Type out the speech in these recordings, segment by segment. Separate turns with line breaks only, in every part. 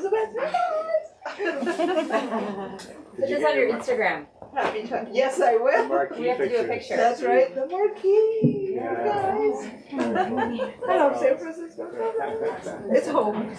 Elizabeth.
Put this on your Instagram.
Happy time. Yes, I will.
We have to do a picture.
That's right, the marquee.
Yeah.
Guys. I love San Francisco. It's home.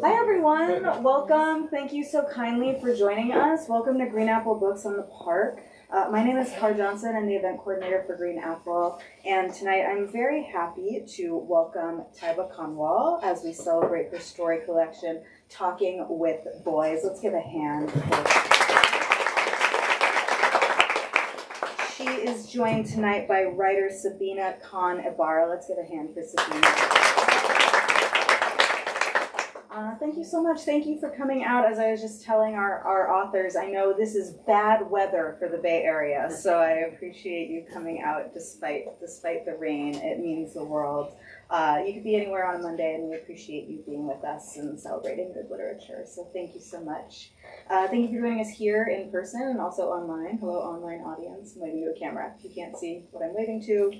Hi everyone, welcome. Thank you so kindly for joining us. Welcome to Green Apple Books on the Park. My name is Car Johnson. I'm the event coordinator for Green Apple, and tonight I'm very happy to welcome Tayyba Kanwal as we celebrate her story collection, Talking with Boys. Let's give a hand. She is joined tonight by writer Sabina Khan-Ibarra. Let's give a hand for Sabina. Thank you so much. Thank you for coming out. As I was just telling our authors, I know this is bad weather for the Bay Area, so I appreciate you coming out despite the rain. It means the world. You could be anywhere on a Monday, and we appreciate you being with us and celebrating good literature. So thank you so much. Thank you for joining us here in person and also online. Hello, online audience. I'm waving to a camera if you can't see what I'm waving to.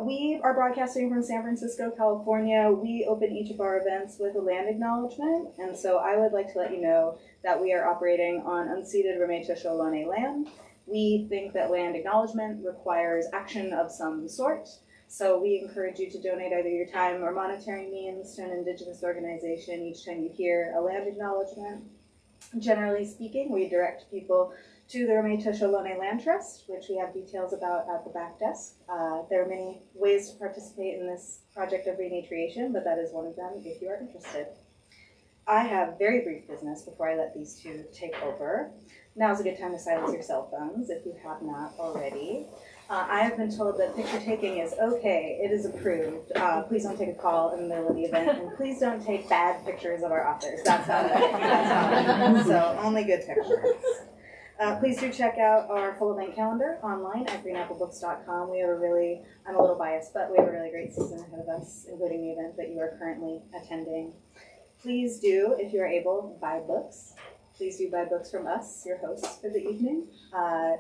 We are broadcasting from San Francisco, California. We open each of our events with a land acknowledgement, and so I would like to let you know that we are operating on unceded Ramaytush Ohlone land. We think that land acknowledgement requires action of some sort, so we encourage you to donate either your time or monetary means to an Indigenous organization each time you hear a land acknowledgement. Generally speaking, we direct people to the Ramaytush Ohlone Land Trust, which we have details about at the back desk. There are many ways to participate in this project of renatriation, but that is one of them if you are interested. I have very brief business before I let these two take over. Now's a good time to silence your cell phones if you have not already. I have been told that picture taking is okay, it is approved. Please don't take a call in the middle of the event, and please don't take bad pictures of our authors. That's not it. So only good pictures. Please do check out our full event calendar online at greenapplebooks.com. We have I'm a little biased, but we have a really great season ahead of us, including the event that you are currently attending. Please do, if you're able, buy books. Please do buy books from us, your hosts for the evening. I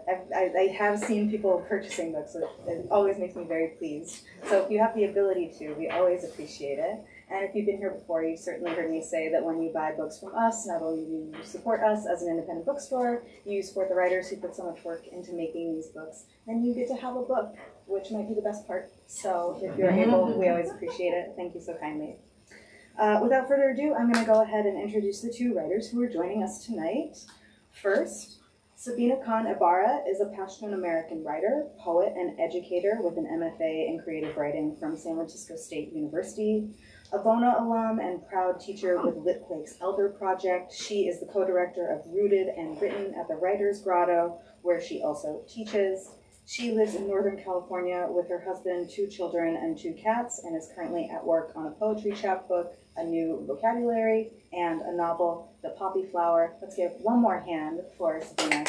have seen people purchasing books, which it always makes me very pleased. So if you have the ability to, we always appreciate it. And if you've been here before, you've certainly heard me say that when you buy books from us, not only do you support us as an independent bookstore, you support the writers who put so much work into making these books, and you get to have a book, which might be the best part. So if you're able, we always appreciate it. Thank you so kindly. Without further ado, I'm going to go ahead and introduce the two writers who are joining us tonight. First, Sabina Khan-Ibarra is a Pashtun American writer, poet, and educator with an MFA in creative writing from San Francisco State University. A Bona alum and proud teacher with Lit Quake's Elder Project, she is the co-director of Rooted and Written at the Writer's Grotto, where she also teaches. She lives in Northern California with her husband, 2 children, and 2 cats, and is currently at work on a poetry chapbook, a new vocabulary, and a novel, The Poppy Flower. Let's give one more hand for Sabina.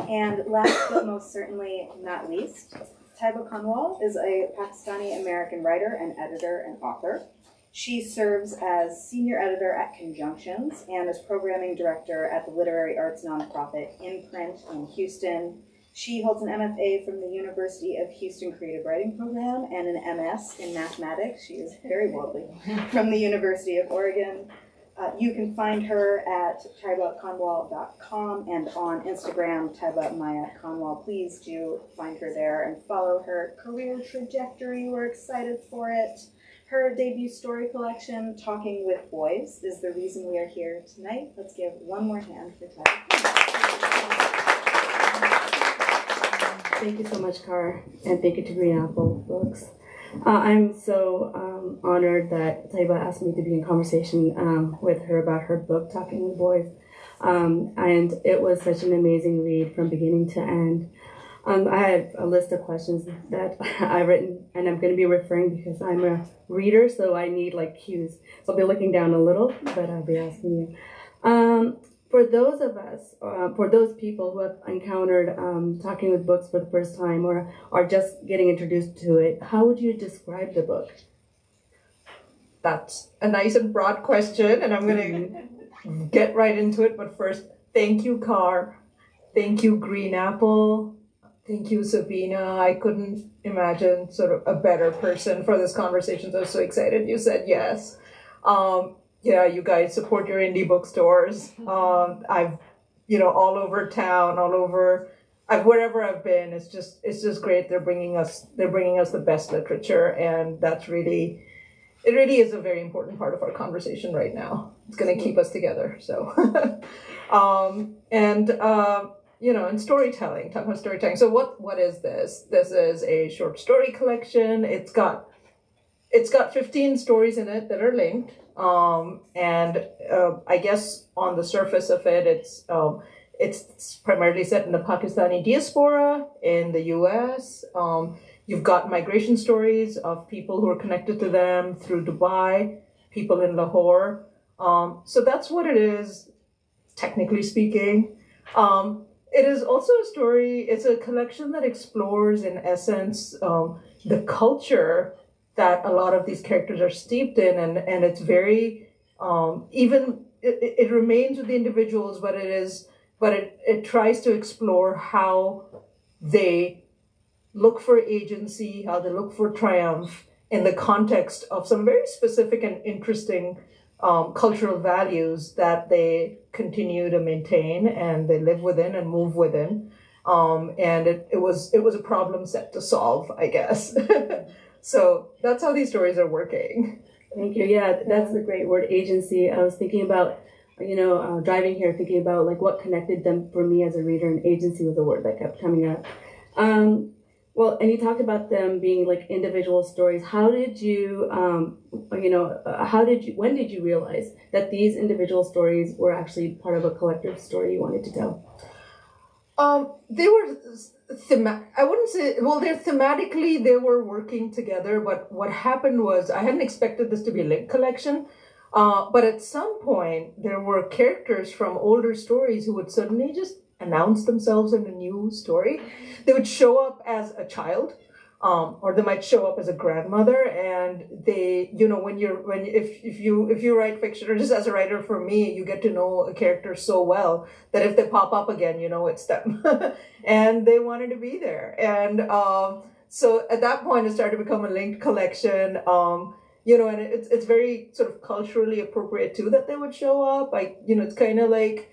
And last but most certainly not least, Tayyba Kanwal is a Pakistani-American writer and editor and author. She serves as senior editor at Conjunctions and as programming director at the literary arts nonprofit Imprint in Houston. She holds an MFA from the University of Houston Creative Writing Program and an MS in mathematics. She is very worldly, from the University of Oregon. You can find her at taybakanwal.com and on Instagram, Tayyba Maya Kanwal. Please do find her there and follow her career trajectory. We're excited for it. Her debut story collection, Talking with Boys, is the reason we are here tonight. Let's give one more hand for Tayyba.
Thank you so much, Car, and thank you to Green Apple Books. I'm so honored that Tayyba asked me to be in conversation with her about her book, Talking with Boys. And it was such an amazing read from beginning to end. I have a list of questions that I've written, and I'm going to be referring because I'm a reader, so I need cues. So I'll be looking down a little, but I'll be asking you. For those of us, for those people who have encountered Talking with Books for the first time or are just getting introduced to it, how would you describe the book?
That's a nice and broad question, and I'm going to get right into it. But first, thank you, Car. Thank you, Green Apple. Thank you, Sabina. I couldn't imagine sort of a better person for this conversation. I was so excited you said yes. Yeah, you guys support your indie bookstores. I've, all over town, all over, wherever I've been, it's just great. They're bringing us the best literature, and it really is a very important part of our conversation right now. It's going to keep us together. So, and storytelling, talking about storytelling. So what is this? This is a short story collection. It's got 15 stories in it that are linked. I guess on the surface of it, it's primarily set in the Pakistani diaspora in the US. You've got migration stories of people who are connected to them through Dubai, people in Lahore. So that's what it is, technically speaking. It is also a story, it's a collection that explores, in essence, the culture that a lot of these characters are steeped in, and it's very, it remains with the individuals, but it tries to explore how they look for agency, how they look for triumph in the context of some very specific and interesting cultural values that they continue to maintain and they live within and move within. And it was a problem set to solve, I guess. So that's how these stories are working.
Thank you. Yeah, that's the great word, agency. I was thinking about, driving here, thinking about like what connected them for me as a reader, and agency was a word that kept coming up. Well, and you talked about them being like individual stories. How did you, when did you realize that these individual stories were actually part of a collective story you wanted to tell?
They were I wouldn't say, they're thematically, they were working together, but what happened was I hadn't expected this to be a linked collection. But at some point, there were characters from older stories who would suddenly just announce themselves in a new story. They would show up as a child, or they might show up as a grandmother, and they, if you write fiction, or just as a writer for me, you get to know a character so well that if they pop up again, it's them, and they wanted to be there, and so at that point, it started to become a linked collection. And it's very sort of culturally appropriate too that they would show up. It's kind of like,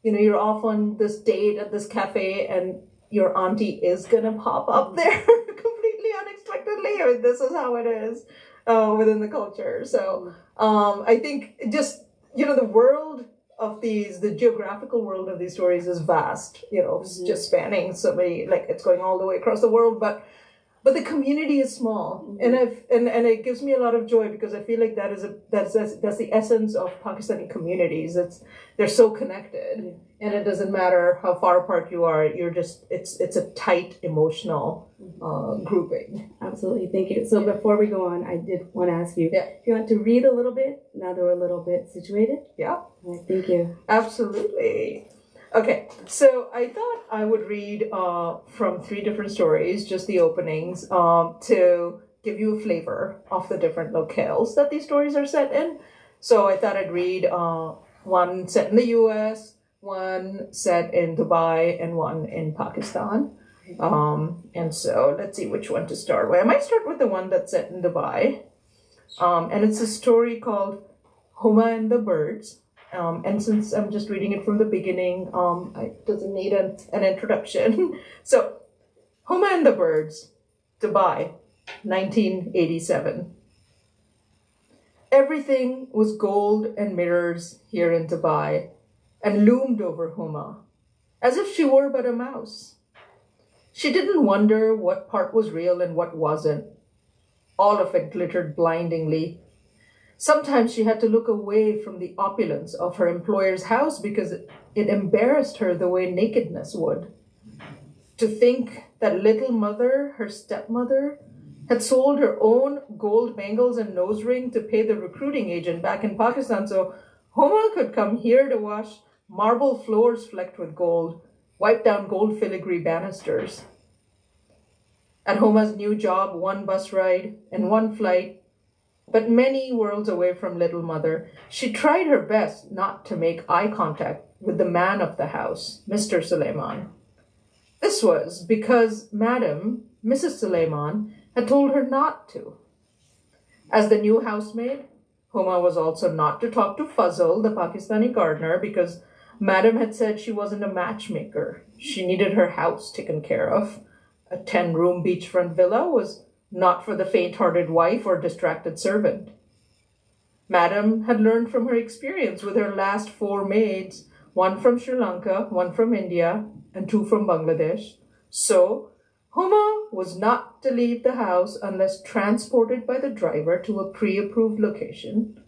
you're off on this date at this cafe and your auntie is gonna pop up there completely unexpectedly, or this is how it is within the culture. So I think just, the world of the geographical world of these stories is vast, just spanning so many, like it's going all the way across the world, but the community is small, and it gives me a lot of joy because I feel like that's the essence of Pakistani communities. They're so connected, and it doesn't matter how far apart you are. It's a tight emotional grouping.
Absolutely, thank you. So before we go on, I did want to ask you if you want to read a little bit now that we're a little bit situated.
Yeah,
thank you.
Absolutely. Okay, so I thought I would read from 3 different stories, just the openings, to give you a flavor of the different locales that these stories are set in. So I thought I'd read one set in the US, one set in Dubai, and one in Pakistan. And so let's see which one to start with. I might start with the one that's set in Dubai. And it's a story called Huma and the Birds. And since I'm just reading it from the beginning, it doesn't need an introduction. So, Huma and the Birds, Dubai, 1987. Everything was gold and mirrors here in Dubai, and loomed over Huma, as if she were but a mouse. She didn't wonder what part was real and what wasn't. All of it glittered blindingly. Sometimes she had to look away from the opulence of her employer's house because it embarrassed her the way nakedness would. To think that little mother, her stepmother, had sold her own gold bangles and nose ring to pay the recruiting agent back in Pakistan so Huma could come here to wash marble floors flecked with gold, wipe down gold filigree banisters. At Huma's new job, 1 bus ride and 1 flight, but many worlds away from little mother, she tried her best not to make eye contact with the man of the house, Mr. Suleiman. This was because Madam, Mrs. Suleiman, had told her not to. As the new housemaid, Huma was also not to talk to Fazl, the Pakistani gardener, because Madam had said she wasn't a matchmaker. She needed her house taken care of. A 10-room beachfront villa was not for the faint-hearted wife or distracted servant. Madam had learned from her experience with her last 4 maids, one from Sri Lanka, one from India, and 2 from Bangladesh. So, Huma was not to leave the house unless transported by the driver to a pre-approved location,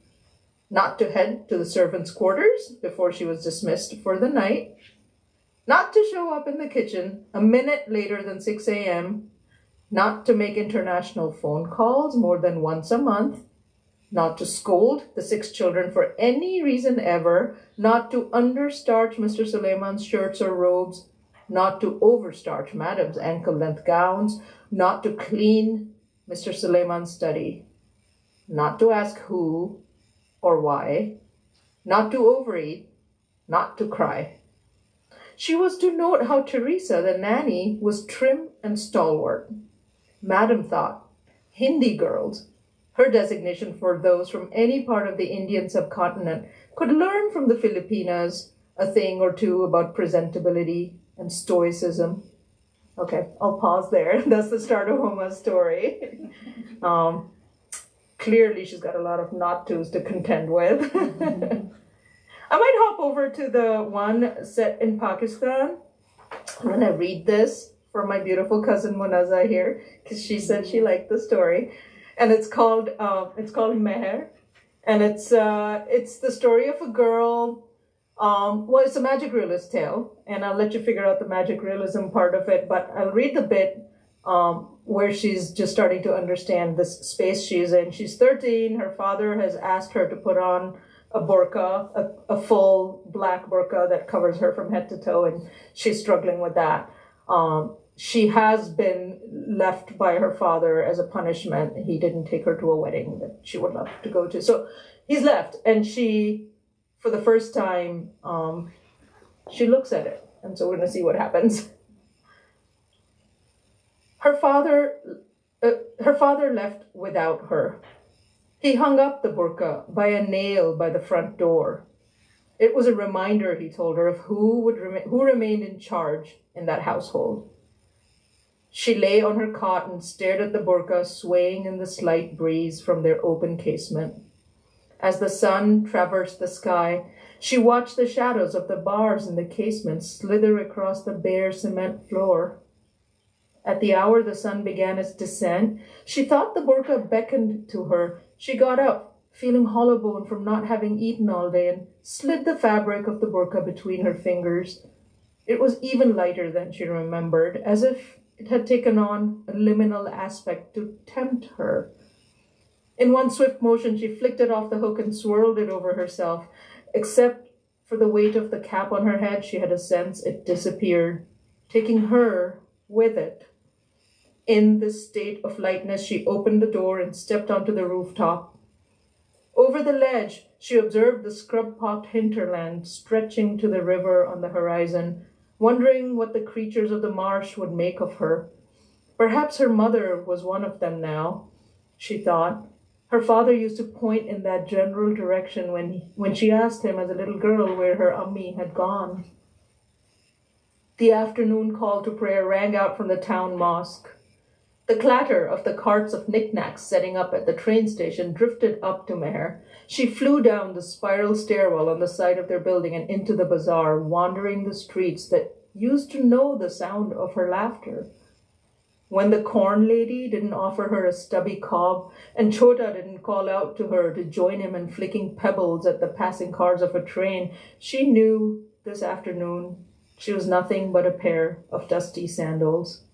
not to head to the servants' quarters before she was dismissed for the night, not to show up in the kitchen a minute later than 6 a.m., not to make international phone calls more than once a month, not to scold the 6 children for any reason ever, not to understarch Mr. Suleiman's shirts or robes, not to overstarch Madam's ankle-length gowns, not to clean Mr. Suleiman's study, not to ask who or why, not to overeat, not to cry. She was to note how Teresa, the nanny, was trim and stalwart. Madam thought, Hindi girls, her designation for those from any part of the Indian subcontinent, could learn from the Filipinas a thing or two about presentability and stoicism. Okay, I'll pause there. That's the start of Huma's story. Clearly, she's got a lot of not tos to contend with. I might hop over to the one set in Pakistan. I'm going to read this for my beautiful cousin Munaza here, because she said she liked the story. And it's called Meher. And it's the story of a girl. Well, it's a magic realist tale, and I'll let you figure out the magic realism part of it, but I'll read the bit where she's just starting to understand this space she's in. She's 13. Her father has asked her to put on a burqa, a full black burqa that covers her from head to toe, and she's struggling with that. She has been left by her father as a punishment. He didn't take her to a wedding that she would love to go to. So he's left, and she, for the first time, she looks at it. And so we're going to see what happens. Her father left without her. He hung up the burqa by a nail by the front door. It was a reminder, he told her, of who remained in charge in that household. She lay on her cot and stared at the burqa swaying in the slight breeze from their open casement. As the sun traversed the sky, she watched the shadows of the bars in the casement slither across the bare cement floor. At the hour the sun began its descent, she thought the burqa beckoned to her. She got up, feeling hollow-boned from not having eaten all day, and slid the fabric of the burqa between her fingers. It was even lighter than she remembered, as if it had taken on a liminal aspect to tempt her. In one swift motion, she flicked it off the hook and swirled it over herself. Except for the weight of the cap on her head, she had a sense it disappeared, taking her with it. In this state of lightness, she opened the door and stepped onto the rooftop. Over the ledge, she observed the scrub-pocked hinterland stretching to the river on the horizon, wondering what the creatures of the marsh would make of her. Perhaps her mother was one of them now, she thought. Her father used to point in that general direction when she asked him as a little girl where her Ammi had gone. The afternoon call to prayer rang out from the town mosque. The clatter of the carts of knickknacks setting up at the train station drifted up to Meher. She flew down the spiral stairwell on the side of their building and into the bazaar, wandering the streets that used to know the sound of her laughter. When the corn lady didn't offer her a stubby cob, and Chota didn't call out to her to join him in flicking pebbles at the passing cars of a train, she knew this afternoon she was nothing but a pair of dusty sandals.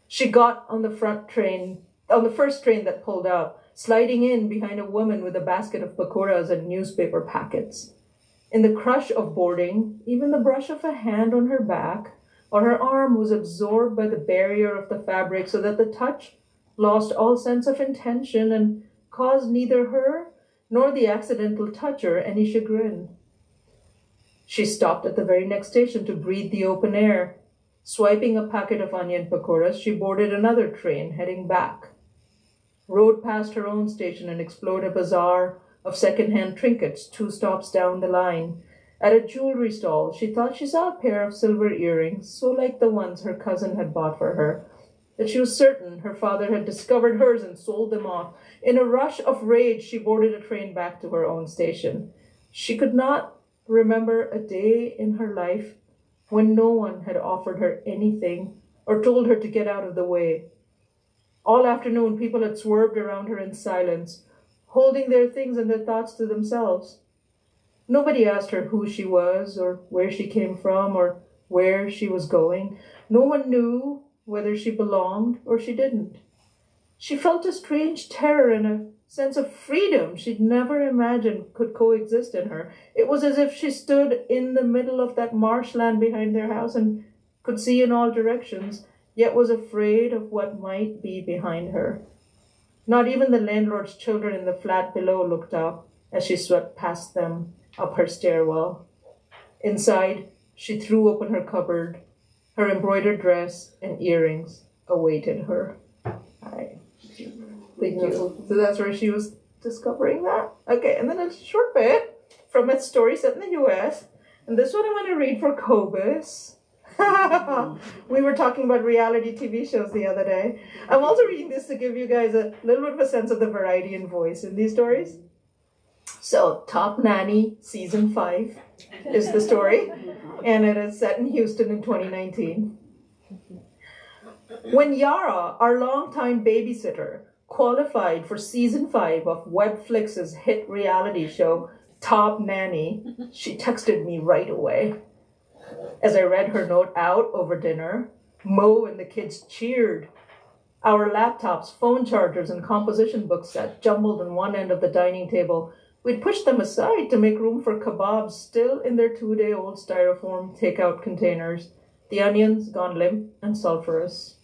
She got on the first train that pulled up, sliding in behind a woman with a basket of pakoras and newspaper packets. In the crush of boarding, even the brush of a hand on her back or her arm was absorbed by the barrier of the fabric so that the touch lost all sense of intention and caused neither her nor the accidental toucher any chagrin. She stopped at the very next station to breathe the open air. Swiping a packet of onion pakoras, she boarded another train heading back. Rode past her own station and explored a bazaar of second-hand trinkets 2 stops down the line. At a jewelry stall, she thought she saw a pair of silver earrings, so like the ones her cousin had bought for her, that she was certain her father had discovered hers and sold them off. In a rush of rage, she boarded a train back to her own station. She could not remember a day in her life when no one had offered her anything or told her to get out of the way. All afternoon, people had swerved around her in silence, holding their things and their thoughts to themselves. Nobody asked her who she was or where she came from or where she was going. No one knew whether she belonged or she didn't. She felt a strange terror and a sense of freedom she'd never imagined could coexist in her. It was as if she stood in the middle of that marshland behind their house and could see in all directions, yet was afraid of what might be behind her. Not even the landlord's children in the flat below looked up as she swept past them up her stairwell. Inside, she threw open her cupboard. Her embroidered dress and earrings awaited her. Thank you. So that's where she was discovering that. Okay, and then a short bit from a story set in the US. And this one I'm going to read for Cobus. We were talking about reality TV shows the other day. I'm also reading this to give you guys a little bit of a sense of the variety and voice in these stories. So, Top Nanny Season 5 is the story, and it is set in Houston in 2019. When Yara, our longtime babysitter, qualified for Season 5 of Webflix's hit reality show, Top Nanny, she texted me right away. As I read her note out over dinner, Mo and the kids cheered. Our laptops, phone chargers, and composition books sat jumbled on one end of the dining table. We'd pushed them aside to make room for kebabs still in their 2-day-old styrofoam takeout containers, the onions gone limp and sulfurous.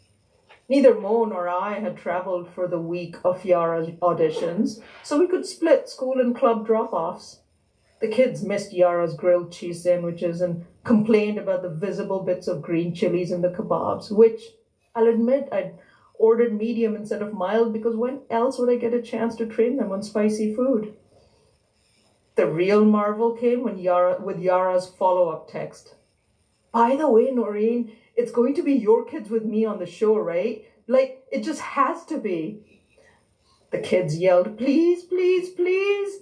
Neither Mo nor I had traveled for the week of Yara's auditions, so we could split school and club drop-offs. The kids missed Yara's grilled cheese sandwiches and complained about the visible bits of green chilies in the kebabs, which, I'll admit, I'd ordered medium instead of mild because when else would I get a chance to train them on spicy food? The real marvel came with Yara's follow-up text. By the way, Noreen, it's going to be your kids with me on the show, right? Like, it just has to be. The kids yelled, please, please, please.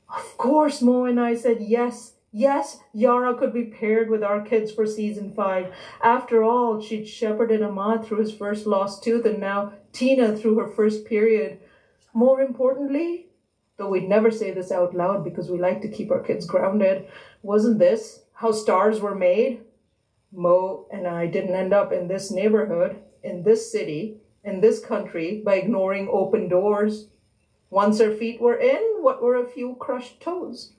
Of course, Mo and I said yes. Yes, Yara could be paired with our kids for Season 5. After all, she'd shepherded Ahmad through his first lost tooth and now Tina through her first period. More importantly, though we'd never say this out loud because we like to keep our kids grounded, wasn't this how stars were made? Mo and I didn't end up in this neighborhood, in this city, in this country by ignoring open doors. Once our feet were in, what were a few crushed toes?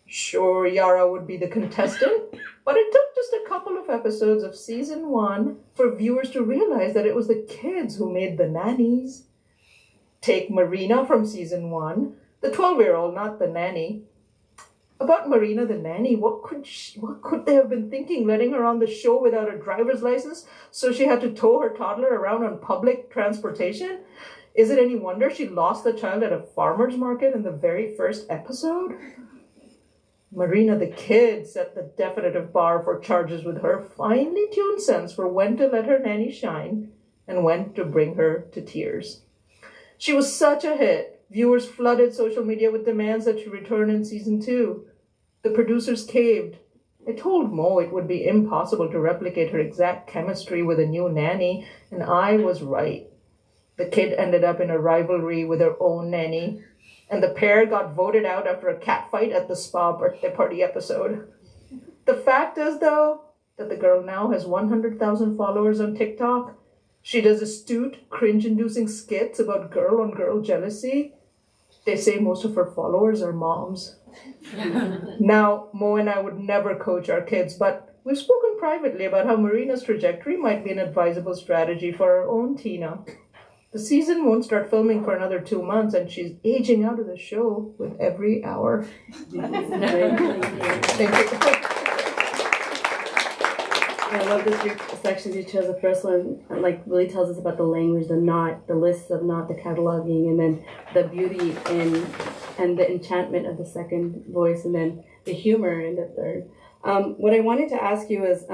Sure, Yara would be the contestant, but it took just a couple of episodes of Season 1 for viewers to realize that it was the kids who made the nannies. Take Marina from Season 1, the 12-year-old, not the nanny. About Marina the nanny, what could they have been thinking, letting her on the show without a driver's license so she had to tow her toddler around on public transportation? Is it any wonder she lost the child at a farmer's market in the very first episode? Marina the kid set the definitive bar for charges with her finely tuned sense for when to let her nanny shine and when to bring her to tears. She was such a hit. Viewers flooded social media with demands that she return in Season 2. The producers caved. I told Mo it would be impossible to replicate her exact chemistry with a new nanny, and I was right. The kid ended up in a rivalry with her own nanny, and the pair got voted out after a catfight at the spa birthday party episode. The fact is, though, that the girl now has 100,000 followers on TikTok. She does astute, cringe-inducing skits about girl-on-girl jealousy. They say most of her followers are moms. Now, Mo and I would never coach our kids, but we've spoken privately about how Marina's trajectory might be an advisable strategy for our own Tina. The season won't start filming for another 2 months, and she's aging out of the show with every hour. Thank you.
I love this section you chose. The first one, like, really tells us about the language, the knot, the lists of knot, the cataloging, and then the beauty and the enchantment of the second voice, and then the humor in the third. What I wanted to ask you is,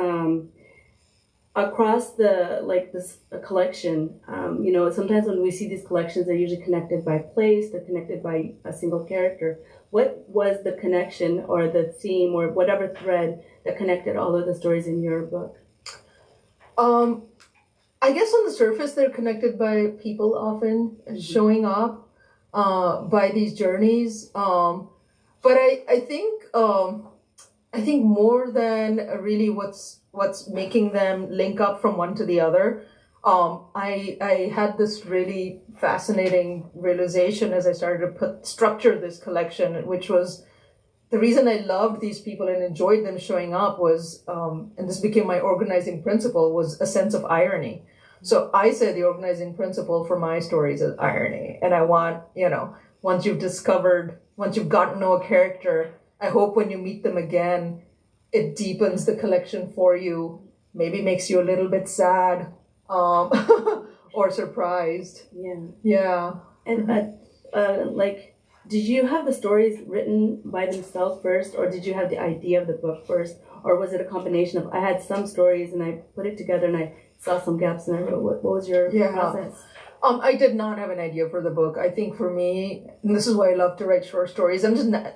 across this collection, sometimes when we see these collections, they're usually connected by place, they're connected by a single character. What was the connection or the theme or whatever thread that connected all of the stories in your book?
I guess on the surface they're connected by people often showing up by these journeys. But I think more than really what's making them link up from one to the other. I had this really fascinating realization as I started to structure this collection, which was the reason I loved these people and enjoyed them showing up was, and this became my organizing principle, was a sense of irony. So I say the organizing principle for my stories is irony. And I want, once you've gotten to know a character, I hope when you meet them again, it deepens the collection for you, maybe makes you a little bit sad, or surprised. Yeah.
And did you have the stories written by themselves first, or did you have the idea of the book first, or was it a combination of, I had some stories and I put it together and I saw some gaps and I wrote, what was your process?
I did not have an idea for the book. I think for me, and this is why I love to write short stories, I'm just not,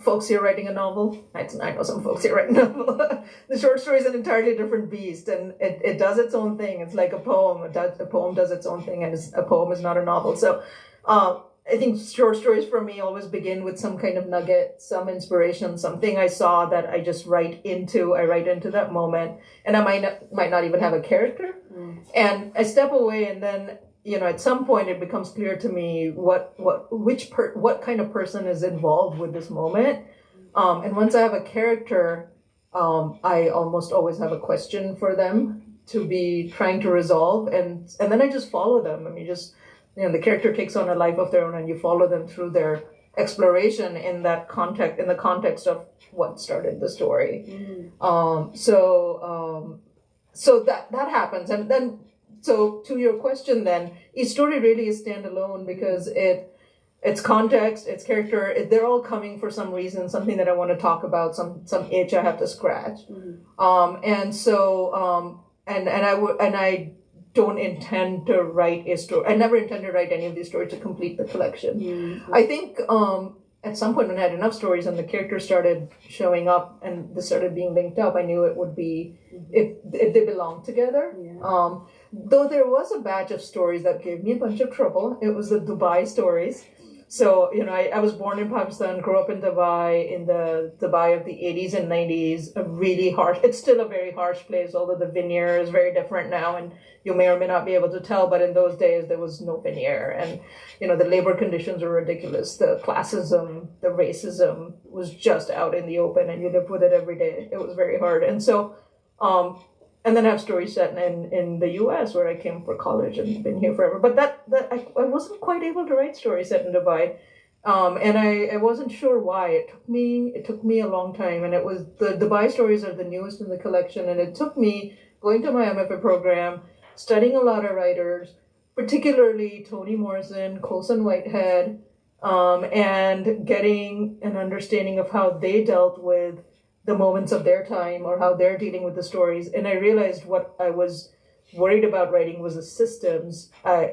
folks here writing a novel. I know some folks here writing a novel. The short story is an entirely different beast, and it does its own thing. It's like a poem. A poem does its own thing, and a poem is not a novel. So I think short stories for me always begin with some kind of nugget, some inspiration, something I saw that I just write into that moment, and I might not even have a character. And I step away, and then at some point it becomes clear to me what kind of person is involved with this moment. And once I have a character, I almost always have a question for them to be trying to resolve, and then I just follow them. I mean, the character takes on a life of their own, and you follow them through their exploration in the context of what started the story. So that happens, and then. So to your question then, each story really is standalone because its context, its character, they're all coming for some reason, something that I want to talk about, some itch I have to scratch. And I don't intend to write a story. I never intend to write any of these stories to complete the collection. I think at some point when I had enough stories and the characters started showing up and they started being linked up, I knew it would be, if they belonged together. Though there was a batch of stories that gave me a bunch of trouble. It was the Dubai stories. So, I was born in Pakistan, grew up in the Dubai of the 80s and 90s, it's still a very harsh place, although the veneer is very different now, and you may or may not be able to tell, but in those days there was no veneer, and, the labor conditions were ridiculous. The classism, the racism was just out in the open, and you lived with it every day. It was very hard. And so, and then I have stories set in the U.S. where I came for college and been here forever. But that I wasn't quite able to write stories set in Dubai, and I wasn't sure why. It took me a long time, and it was the Dubai stories are the newest in the collection, and it took me going to my MFA program, studying a lot of writers, particularly Toni Morrison, Colson Whitehead, and getting an understanding of how they dealt with the moments of their time or how they're dealing with the stories. And I realized what I was worried about writing was the systems. I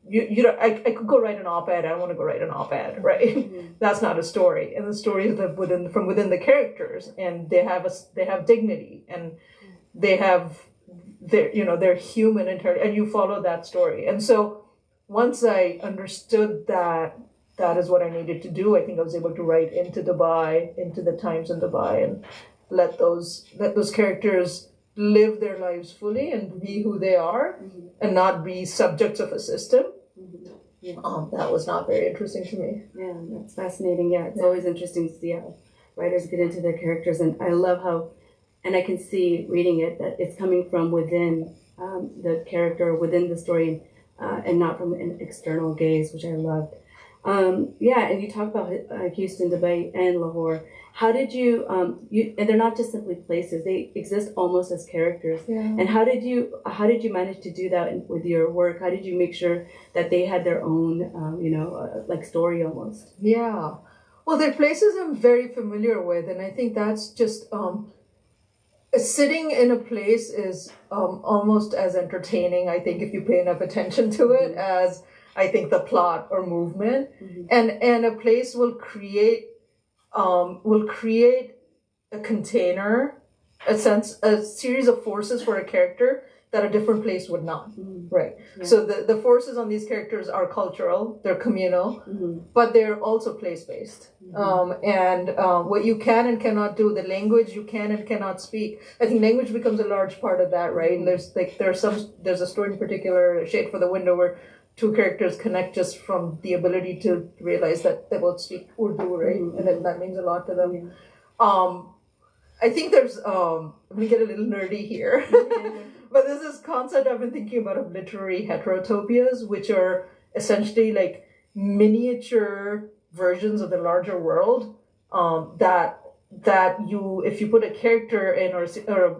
could go write an op-ed. I don't want to go write an op-ed, right? That's not a story. And the stories live from within the characters, and they have dignity, and they have they're human and you follow that story. And so once I understood that is what I needed to do, I think I was able to write into Dubai, into the times in Dubai, and let those characters live their lives fully and be who they are, and not be subjects of a system. That was not very interesting to me.
Yeah, that's fascinating. Yeah, it's always interesting to see how writers get into their characters, and I love how, and I can see reading it that it's coming from within the character, within the story, and not from an external gaze, which I loved. Yeah, and you talk about Houston, Dubai, and Lahore. How did you, and they're not just simply places; they exist almost as characters.
Yeah.
And how did you manage to do that with your work? How did you make sure that they had their own, like story almost?
Yeah. Well, they're places I'm very familiar with, and I think that's just sitting in a place is almost as entertaining, I think, if you pay enough attention to it, as I think the plot or movement. And a place will create a container, a series of forces for a character that a different place would not. Right.
Yeah.
So the forces on these characters are cultural, they're communal, but they're also place-based. And what you can and cannot do, the language you can and cannot speak. I think language becomes a large part of that, right? And there's a story in particular, Shade for the Window, where two characters connect just from the ability to realize that they both speak Urdu, right? And then that means a lot to them. I think there's, I'm going to get a little nerdy here, but there's this concept I've been thinking about of literary heterotopias, which are essentially like miniature versions of the larger world that you, if you put a character in or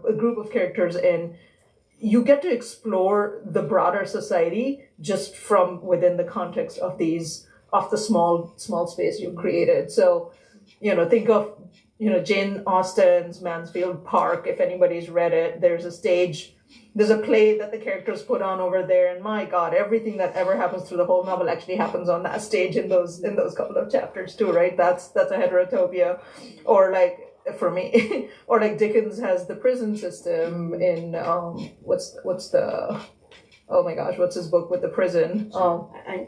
a group of characters in, you get to explore the broader society just from within the context of the small space you created. So, think of, Jane Austen's Mansfield Park. If anybody's read it, there's a play that the characters put on over there, and my God, everything that ever happens through the whole novel actually happens on that stage in those couple of chapters too, right? That's a heterotopia. Or like, for me, or like Dickens has the prison system in what's his book with the prison?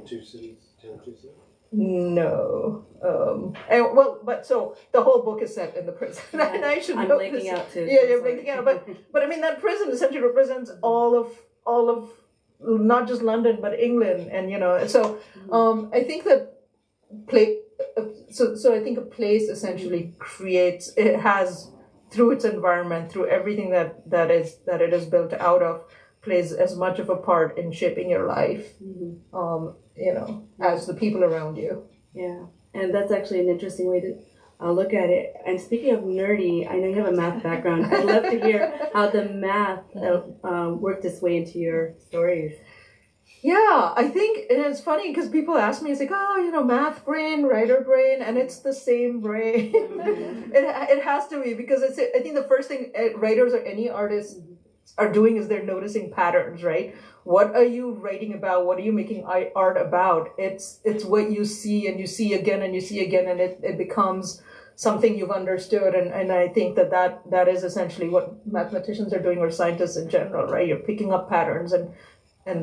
Two Cities.
No. But so the whole book is set in the prison. And I should
I'm
know
blanking
this.
out too.
Yeah, you're blanking out. But I mean, that prison essentially represents all of not just London but England, and so I think that So I think a place essentially it has, through its environment, through everything that it is built out of, plays as much of a part in shaping your life, as the people around you.
Yeah, and that's actually an interesting way to look at it. And speaking of nerdy, I know you have a math background. I'd love to hear how the math worked its way into your stories.
Yeah, I think it's funny because people ask me, it's like, math brain, writer brain, and it's the same brain. It has to be, because I think the first thing writers or any artists are doing is they're noticing patterns, right? What are you writing about? What are you making art about? It's what you see, and you see again, and you see again, and it becomes something you've understood. And I think that is essentially what mathematicians are doing, or scientists in general, right? You're picking up patterns and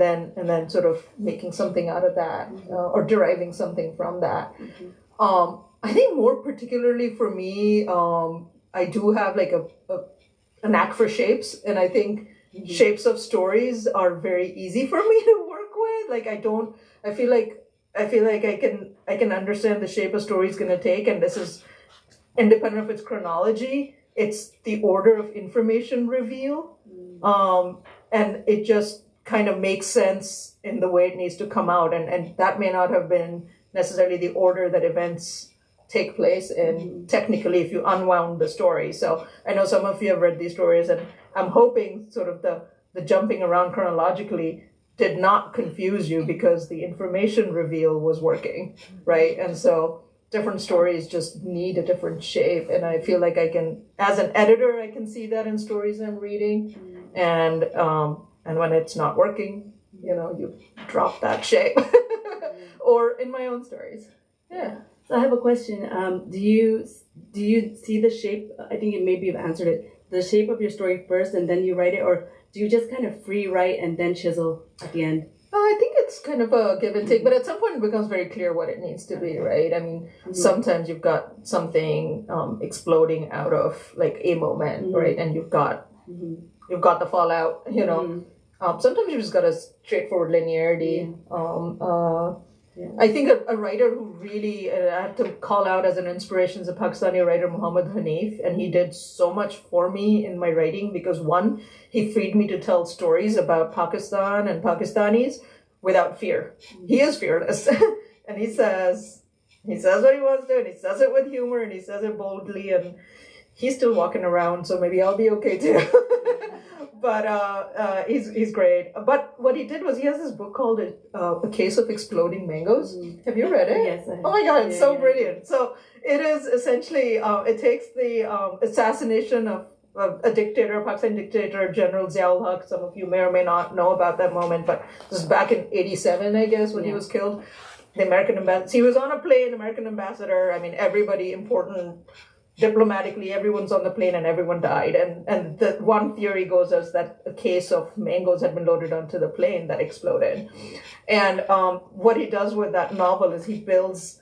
then sort of making something out of that, or deriving something from that. I think more particularly for me, I do have like a knack for shapes, and I think shapes of stories are very easy for me to work with. Like I feel like I can understand the shape a story is going to take, and this is independent of its chronology. It's the order of information reveal, and it just kind of makes sense in the way it needs to come out, and that may not have been necessarily the order that events take place in, technically, if you unwound the story. So I know some of you have read these stories, and I'm hoping sort of the jumping around chronologically did not confuse you, because the information reveal was working, right? And so different stories just need a different shape, and I feel like I can, as an editor, I can see that in stories I'm reading, and when it's not working, you drop that shape. Or in my own stories. Yeah.
So I have a question. Do you see the shape? I think you maybe have answered it. The shape of your story first, and then you write it, or do you just kind of free write and then chisel at the end?
I think it's kind of a give and take, but at some point it becomes very clear what it needs to be, right? I mean, sometimes you've got something exploding out of like a moment, right? And you've got the fallout, sometimes you just got a straightforward linearity. I think a writer who really, I have to call out as an inspiration, is a Pakistani writer, Muhammad Hanif, and he did so much for me in my writing, because one, he freed me to tell stories about Pakistan and Pakistanis without fear. He is fearless. and he says what he wants to, and he says it with humor, and he says it boldly, and he's still walking around, so maybe I'll be okay too. But he's great. But what he did was he has this book called A Case of Exploding Mangoes. Have you read it?
Yes, I have.
Oh my God, it's so brilliant. So it is essentially, it takes the assassination of a dictator, a Pakistani dictator, General Ziaul Haq. Some of you may or may not know about that moment, but this is back in 87, I guess, when he was killed. The American ambassador, he was on a plane, American ambassador. I mean, everybody important diplomatically, everyone's on the plane and everyone died. And the one theory goes as that a case of mangoes had been loaded onto the plane that exploded. And what he does with that novel is he builds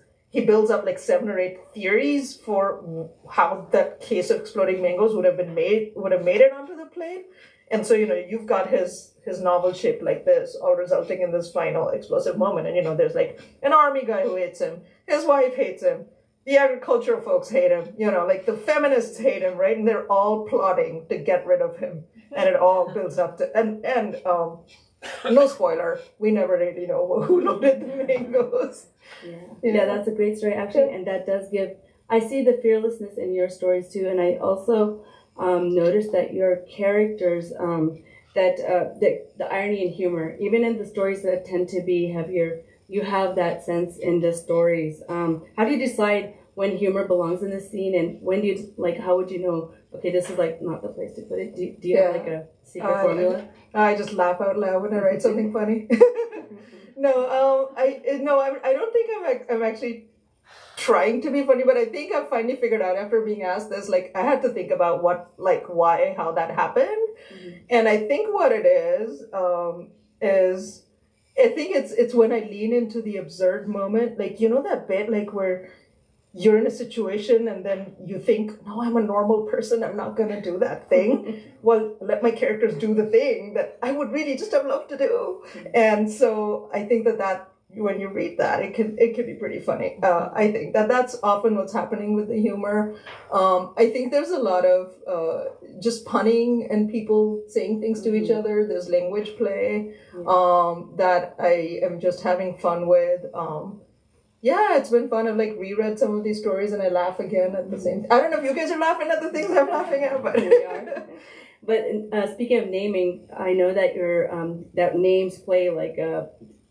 up like 7 or 8 theories for how that case of exploding mangoes would have made it onto the plane. And so, you've got his novel shaped like this, all resulting in this final explosive moment. And, there's like an army guy who hates him. His wife hates him. The agricultural folks hate him. Like the feminists hate him, right? And they're all plotting to get rid of him. And it all builds up to, and no spoiler, we never really know who loaded the mangoes.
Yeah, that's a great story, actually. And that does I see the fearlessness in your stories too. And I also noticed that your characters, the irony and humor, even in the stories that tend to be heavier, you have that sense in the stories. How do you decide when humor belongs in the scene, and when do you, how would you know, okay, this is like not the place to put it? Do you have like a secret formula?
I just laugh out loud when I write something funny. I don't think I'm actually trying to be funny, but I think I finally figured out after being asked this, I had to think about why, how that happened. And I think what it is I think it's when I lean into the absurd moment, that bit, where you're in a situation and then you think, no, I'm a normal person, I'm not going to do that thing. Well, let my characters do the thing that I would really just have loved to do. And so I think that when you read that, it can be pretty funny. I think that's often what's happening with the humor. I think there's a lot of just punning and people saying things to each other. There's language play that I am just having fun with. It's been fun. I've reread some of these stories and I laugh again at the same time. I don't know if you guys are laughing at the things I'm laughing at, but
we are. But speaking of naming, I know that your that names play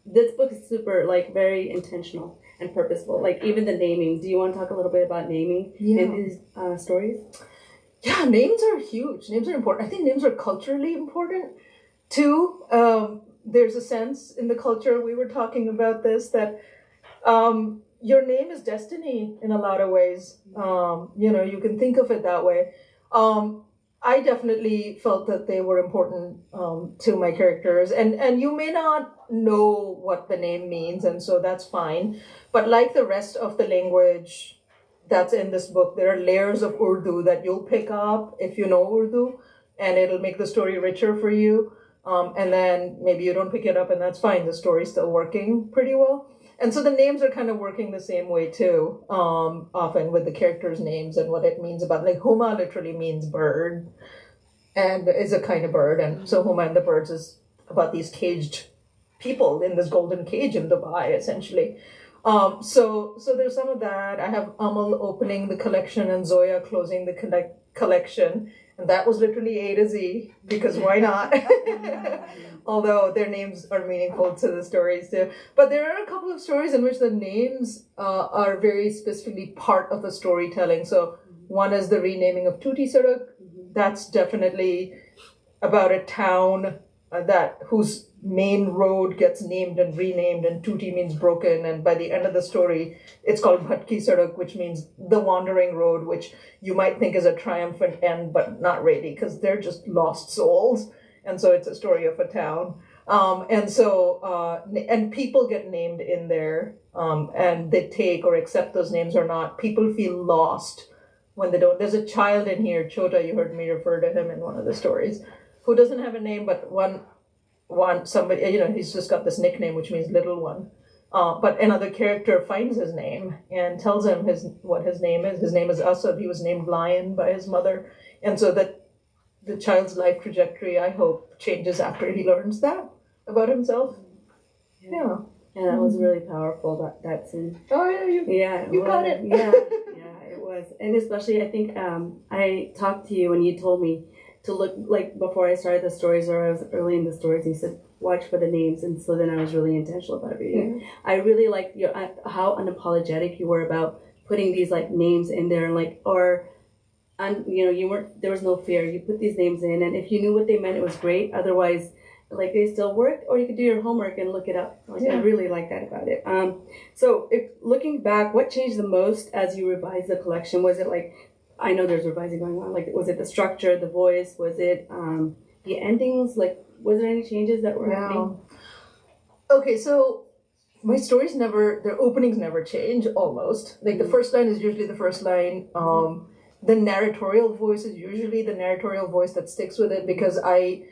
this book is super very intentional and purposeful. Even the naming. Do you want to talk a little bit about naming in these stories?
Yeah, names are huge. Names are important. I think names are culturally important too. There's a sense in the culture, we were talking about this, that your name is destiny in a lot of ways. You can think of it that way. I definitely felt that they were important to my characters, and you may not know what the name means, and so that's fine. But like the rest of the language that's in this book, there are layers of Urdu that you'll pick up if you know Urdu, and it'll make the story richer for you. And then maybe you don't pick it up, and that's fine. The story's still working pretty well. And so the names are kind of working the same way too, often with the characters' names and what it means about, Huma literally means bird and is a kind of bird. And so Huma and the Birds is about these caged people in this golden cage in Dubai, essentially. So there's some of that. I have Amal opening the collection and Zoya closing the collection. And that was literally A to Z, because why not? Although their names are meaningful to the stories too. But there are a couple of stories in which the names are very specifically part of the storytelling. So one is the renaming of Tuti Sarak. That's definitely about a town whose main road gets named and renamed, and Tuti means broken, and by the end of the story it's called Bhatki Sarak, which means the wandering road, which you might think is a triumphant end, but not really, because they're just lost souls. And so it's a story of a town, and people get named in there, and they take or accept those names or not. People feel lost when they don't. There's a child in here, Chota, you heard me refer to him in one of the stories, who doesn't have a name, but somebody, he's just got this nickname, which means little one. But another character finds his name and tells him what his name is. His name is Asad. He was named Lion by his mother. And so that the child's life trajectory, I hope, changes after he learns that about himself. Yeah.
And that was really powerful, that scene.
Oh yeah, you got it.
Yeah, it was. And especially, I think I talked to you and you told me to look, like, before I started the stories, or I was early in the stories, you said, watch for the names. And so then I was really intentional about reading. I really liked how unapologetic you were about putting these, like, names in there, and, like, there was no fear. You put these names in, and if you knew what they meant, it was great. Otherwise, like, they still worked, or you could do your homework and look it up. I really like that about it. So looking back, what changed the most as you revised the collection? Was it, like, I know there's revising going on, like, was it the structure, the voice, was it the endings? Like, was there any changes that were happening?
Okay, so my stories their openings never change, almost. Like, the first line is usually the first line. The narratorial voice is usually the narratorial voice that sticks with it, because a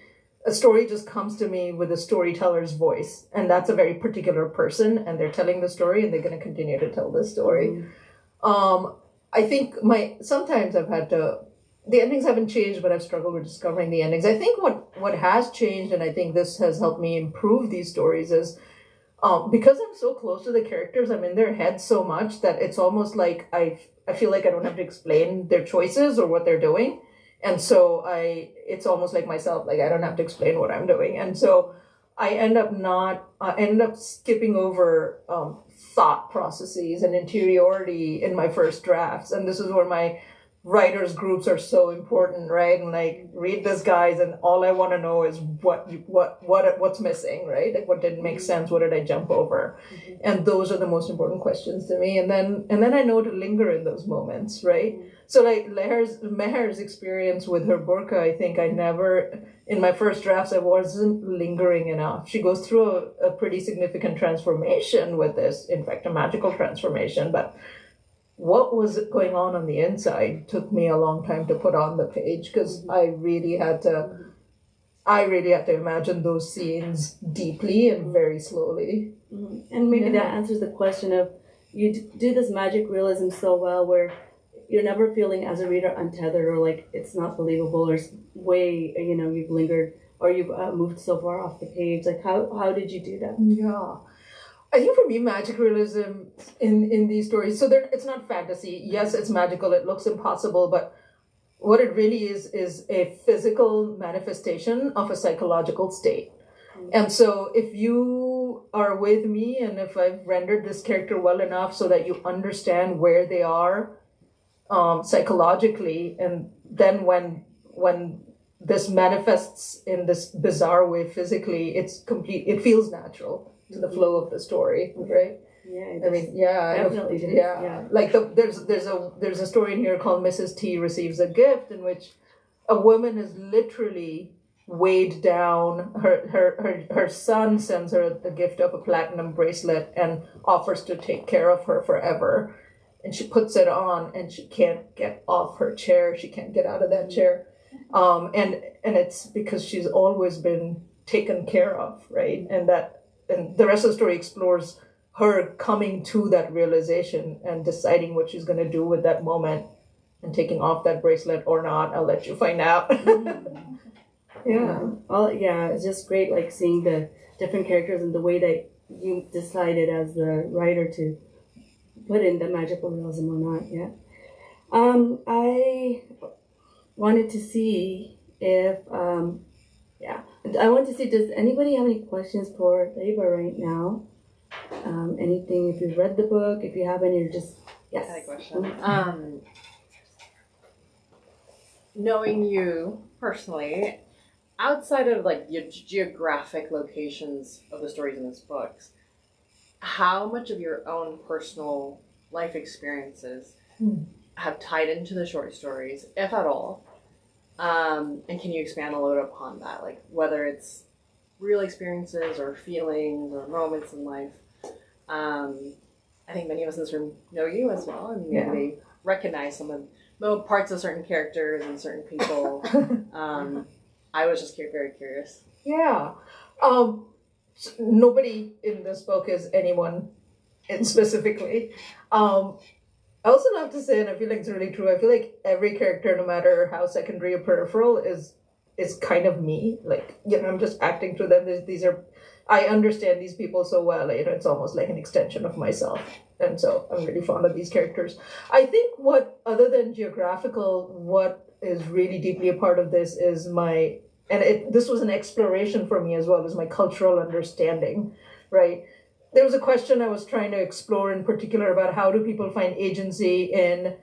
story just comes to me with a storyteller's voice, and that's a very particular person, and they're telling the story, and they're going to continue to tell the story. I think sometimes I've had to, the endings haven't changed, but I've struggled with discovering the endings. I think what has changed, and I think this has helped me improve these stories, is because I'm so close to the characters, I'm in their heads so much that it's almost like I feel like I don't have to explain their choices or what they're doing. And so it's almost like myself, like, I don't have to explain what I'm doing. And so I end up skipping over thought processes and interiority in my first drafts. And this is where my writers groups are so important, right? And, like, read this, guys, and all I want to know is what's missing, right? Like, what didn't make sense? What did I jump over? And those are the most important questions to me. And then I know to linger in those moments, right? So, like, Meher's experience with her burqa, I think in my first drafts, I wasn't lingering enough. She goes through a pretty significant transformation with this, in fact, a magical transformation, but what was going on the inside took me a long time to put on the page, because I really had to imagine those scenes deeply and very slowly.
And maybe that answers the question of, you do this magic realism so well where you're never feeling as a reader untethered, or like it's not believable, or way, you've lingered, or you've moved so far off the page. Like, how did you do that?
Yeah. I think for me, magic realism in these stories, so it's not fantasy. Yes, it's magical. It looks impossible, but what it really is a physical manifestation of a psychological state. And so if you are with me, and if I've rendered this character well enough so that you understand where they are psychologically, and then when this manifests in this bizarre way physically, it feels natural to the flow of the story, right?
Yeah,
I mean,
definitely.
Yeah. Like there's a story in here called Mrs. T Receives a Gift, in which a woman is literally weighed down. Her son sends her a gift of a platinum bracelet and offers to take care of her forever, and she puts it on, and she can't get off her chair. She can't get out of that chair, and it's because she's always been taken care of, right? And the rest of the story explores her coming to that realization and deciding what she's going to do with that moment, and taking off that bracelet or not. I'll let you find out.
Yeah. It's just great, like, seeing the different characters and the way that you decided as the writer to put in the magical realism or not. Yeah. I wanted to see if does anybody have any questions for Tayyba right now? Anything, if you've read the book, if you haven't, you're just, yes.
I had a question. Knowing you personally, outside of, like, your geographic locations of the stories in this books, how much of your own personal life experiences have tied into the short stories, if at all? And can you expand a little bit upon that? Like, whether it's real experiences or feelings or moments in life. I think many of us in this room know you as well, and maybe they recognize some parts of certain characters and certain people. I was just very curious.
Yeah. Nobody in this book is anyone specifically. I also love to say, and I feel like it's really true, I feel like every character, no matter how secondary or peripheral, is kind of me. Like, I'm just acting through them. These are I understand these people so well, it's almost like an extension of myself. And so I'm really fond of these characters. I think other than geographical, what is really deeply a part of this is this was an exploration for me as well as my cultural understanding, right? There was a question I was trying to explore in particular about how do people find agency in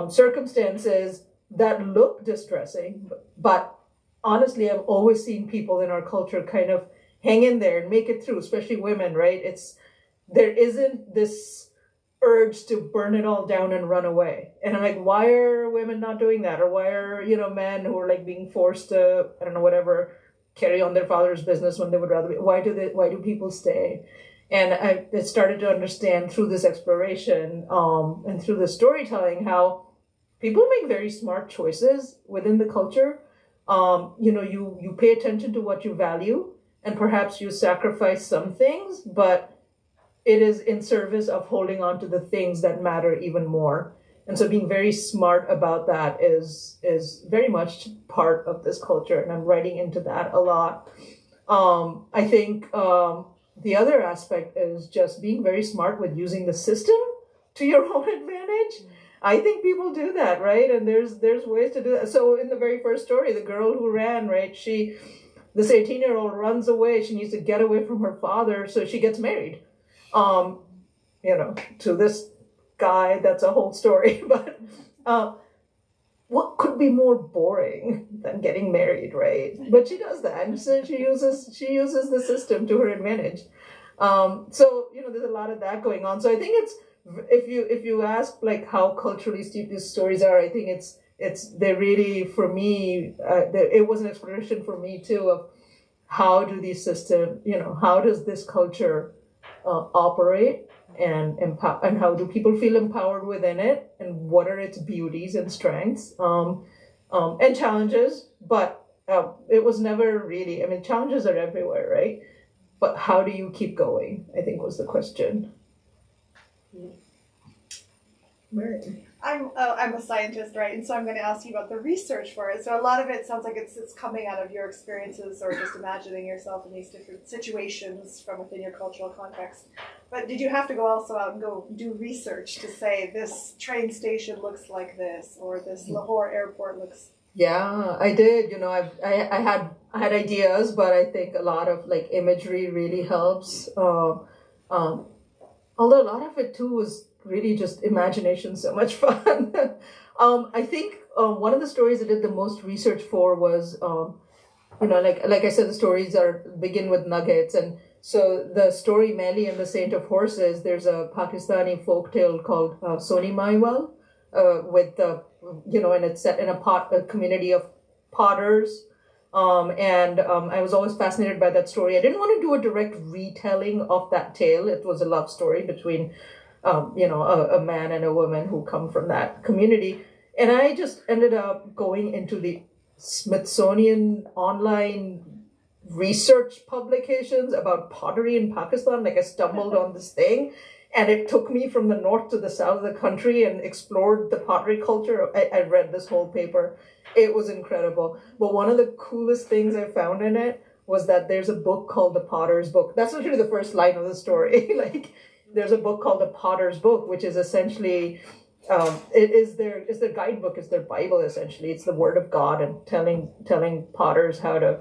circumstances that look distressing, but honestly, I've always seen people in our culture kind of hang in there and make it through, especially women, right? There isn't this urge to burn it all down and run away. And I'm like, why are women not doing that? Or why are, men who are like being forced to, I don't know, whatever, carry on their father's business when they would rather be, why do people stay? And I started to understand through this exploration and through the storytelling how people make very smart choices within the culture. You pay attention to what you value, and perhaps you sacrifice some things, but it is in service of holding on to the things that matter even more. And so being very smart about that is very much part of this culture, and I'm writing into that a lot. I think the other aspect is just being very smart with using the system to your own advantage. I think people do that, right? And there's ways to do that. So in the very first story, the girl who ran, right, this 18-year-old runs away. She needs to get away from her father, so she gets married. To this guy, that's a whole story. But what could be more boring than getting married, right? But she does that, and so she uses the system to her advantage. There's a lot of that going on. So I think it's, if you ask like how culturally steep these stories are, I think they're really, for me, it was an exploration for me too of how do these systems, how does this culture operate, and how do people feel empowered within it, and what are its beauties and strengths, and challenges. But it was never really, challenges are everywhere, right? But how do you keep going, I think was the question. Mary.
I'm a scientist, right? And so I'm going to ask you about the research for it. So a lot of it sounds like it's coming out of your experiences or just imagining yourself in these different situations from within your cultural context. But did you have to go also out and go do research to say this train station looks like this, or this Lahore airport looks?
Yeah, I did. I had ideas, but I think a lot of like imagery really helps. Although a lot of it too was really just imagination, so much fun. I think one of the stories I did the most research for was, like I said, the stories begin with nuggets. And so the story Melly and the Saint of Horses, there's a Pakistani folktale called Soni Maiwal, and it's set in a community of potters. I was always fascinated by that story. I didn't want to do a direct retelling of that tale. It was a love story between a man and a woman who come from that community. And I just ended up going into the Smithsonian online research publications about pottery in Pakistan. Like I stumbled on this thing, and it took me from the north to the south of the country and explored the pottery culture. I read this whole paper. It was incredible. But one of the coolest things I found in it was that there's a book called The Potter's Book. That's literally the first line of the story. Like, there's a book called The Potter's Book, which is essentially, it is their guidebook, it's their Bible essentially. It's the Word of God, and telling potters how to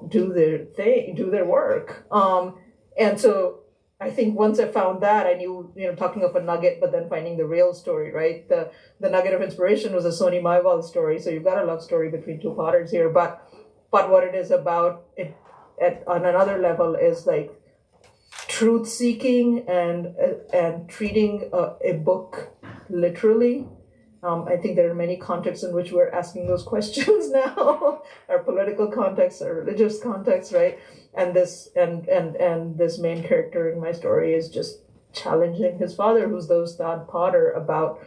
do their thing, do their work. And so I think once I found that, I knew, talking of a nugget, but then finding the real story, right? The nugget of inspiration was a Soni Maiwal story. So you've got a love story between two potters here, but what it is about it on another level is like truth seeking and treating a book literally. I think there are many contexts in which we're asking those questions now. Our political context, our religious context, right? And this main character in my story is just challenging his father, who's the Ustad Potter, about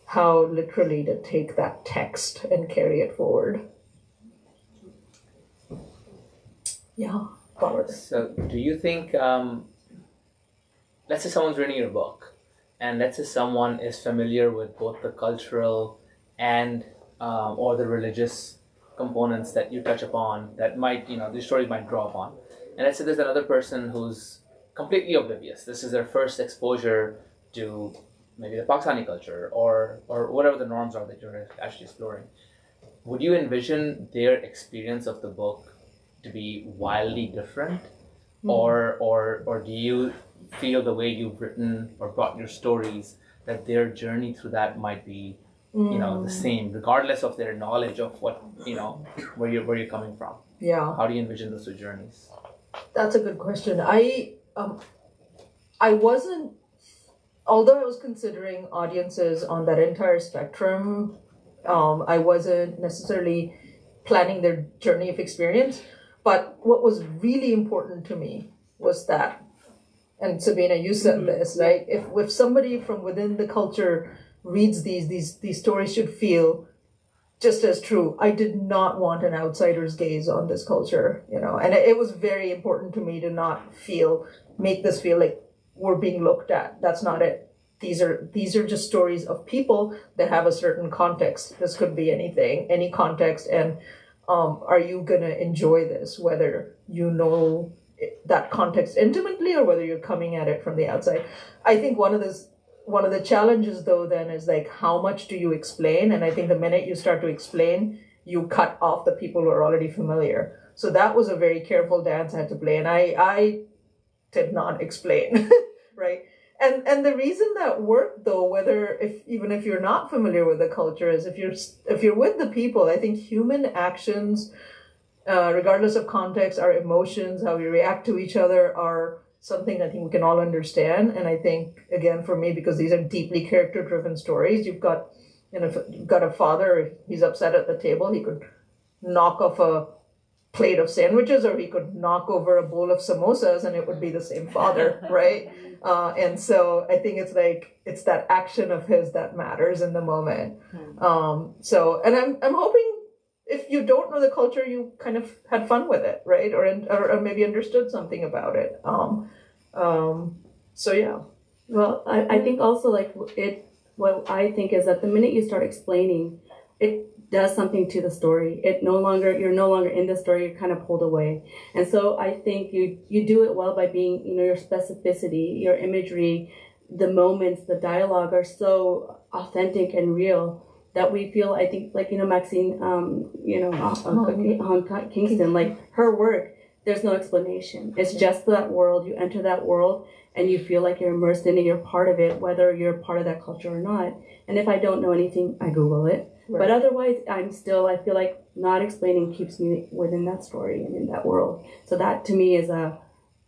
how literally to take that text and carry it forward. Yeah, power.
So, do you think, let's say someone's reading your book, and let's say someone is familiar with both the cultural and or the religious components that you touch upon that might, these stories might draw upon. And let's say there's another person who's completely oblivious. This is their first exposure to maybe the Pakistani culture or whatever the norms are that you're actually exploring. Would you envision their experience of the book to be wildly different? Or do you feel the way you've written or brought your stories that their journey through that might be the same, regardless of their knowledge of what where you're coming from?
Yeah.
How do you envision those two journeys?
That's a good question. I wasn't, although I was considering audiences on that entire spectrum, I wasn't necessarily planning their journey of experience. But what was really important to me was that, and Sabina, you said this, right? If somebody from within the culture reads these stories should feel just as true. I did not want an outsider's gaze on this culture, and it was very important to me to not make this feel like we're being looked at. That's not it. These are just stories of people that have a certain context. This could be anything, any context, and are you gonna enjoy this, whether you know that context intimately or whether you're coming at it from the outside? I think one of the challenges though then is like, how much do you explain? And I think the minute you start to explain, you cut off the people who are already familiar. So that was a very careful dance I had to play, and I did not explain, right? And the reason that worked though, even if you're not familiar with the culture, is if you're with the people, I think human actions, regardless of context, our emotions, how we react to each other, are something I think we can all understand. And I think, again, for me, because these are deeply character-driven stories, you've got a father, he's upset at the table, he could knock off a plate of sandwiches, or he could knock over a bowl of samosas, and it would be the same father, right? And so I think it's that action of his that matters in the moment. And I'm hoping, if you don't know the culture, you kind of had fun with it, right? Or maybe understood something about it. So yeah.
Well, I think also what I think is that the minute you start explaining, it does something to the story. You're no longer in the story, you're kind of pulled away. And so I think you do it well by being, your specificity, your imagery, the moments, the dialogue are so authentic and real that we feel, I think, Maxine, Kingston, like her work, there's no explanation. It's just that world. You enter that world and you feel like you're immersed in it, you're part of it, whether you're part of that culture or not. And if I don't know anything, I Google it. Right. But otherwise, I feel like not explaining keeps me within that story and in that world. So that to me is